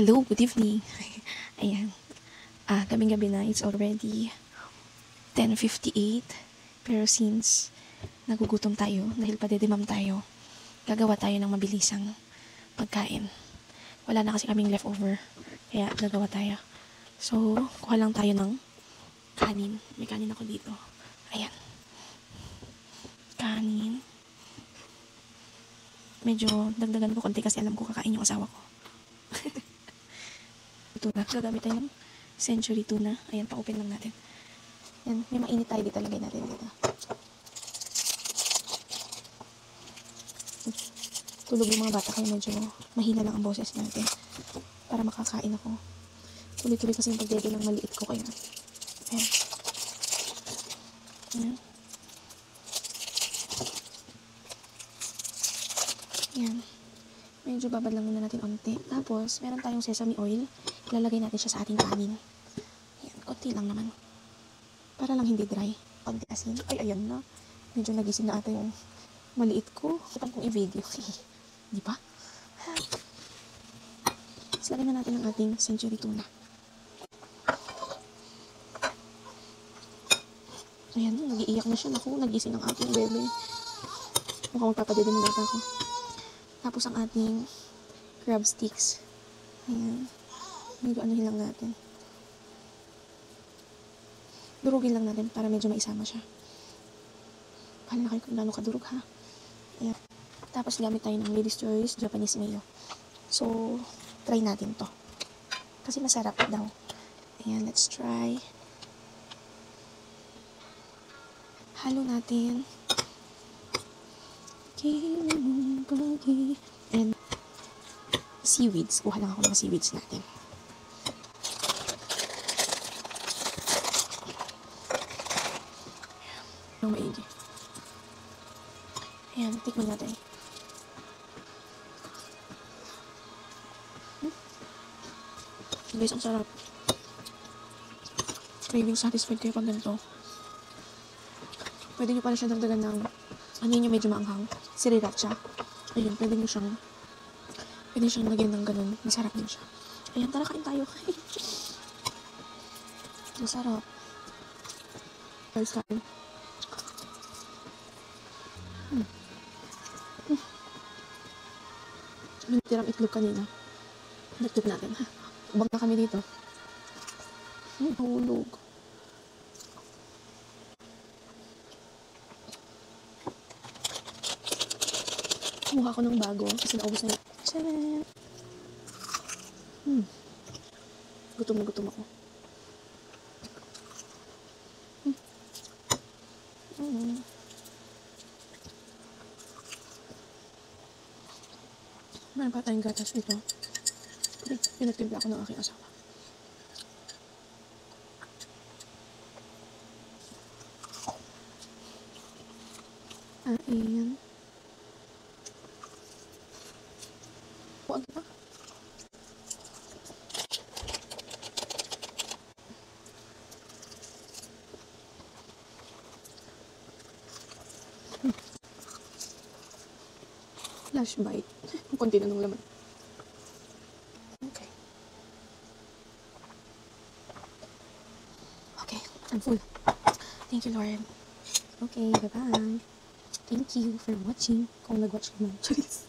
Hello, good evening. Ayan. Gabing-gabi na. It's already 10:58. Pero since nagugutom tayo, dahil padedemam tayo, gagawa tayo ng mabilisang pagkain. Wala na kasi kaming leftover. Kaya gagawa tayo. So, kuha lang tayo ng kanin. May kanin ako dito. Ayan. Kanin. Medyo dagdagan ko konti kasi alam ko kakain yung asawa ko. Tuna. Gagamit tayo ng century tuna. Ayan, pa-open lang natin. Ayan, may mainit tayo dito. Lagay natin dito. Tulog yung mga bata kaya medyo mahina lang ang boses natin para makakain ako. Tuloy-tuloy kasi yung pagdede ng maliit ko kaya. Ayan. Ayan. Ayan. Medyo babad lang muna natin onti. Tapos, meron tayong sesame oil. Ilalagay natin siya sa ating kanin. Ayan, konti lang naman. Para lang hindi dry. Konti asin. Ay, ayan na. Medyo nagising na ata yung maliit ko. Kapag kong i-video. Di ba? Tapos, lagay na natin ang ating century tuna. Ayan, nag-iiyak na siya. Naku, nagising ang ating bebe. Mukhang magpapadede ng bata ko. Tapos, ang ating crab sticks. Ayan. Medyo anuhin lang natin. Durugin lang natin para medyo maisama siya. Pahala na kayo kung gano'ng kadurog ha. Ayan. Tapos gamit tayo ng Lady's Choice Japanese mayo. So, try natin to. Kasi masarap daw. Ayan, let's try. Halo natin. And seaweeds. Kuha lang ako ng seaweeds natin. Ang maigi. Ayan, tikman natin. Guys, ang sarap. Craving satisfied kayo pag ganito. Pwede nyo pala siya dagdagan ng ano yun yung medyo maanghang. Sriracha. Ayun, pwede siyang lagyan ng ganun. Masarap din siya. Ayan, tara kain tayo. Masarap. Guys, kain. May tirang itlog kanina. Dagdag natin, ha? Ubang na kami dito. Hulog. Kumuha ko ng bago kasi naubos na yun. Tcharan! Gutom na gutom ako. Meron pa tayong gatas dito. Pinagtimpla ako ng aking asawa. Ayan. Huwag na. Flash bite. Kunti na ng laman. Okay. Okay, I'm full. Thank you, Lord. Okay, bye-bye. Thank you for watching. Kung nag-watch naman. Charis.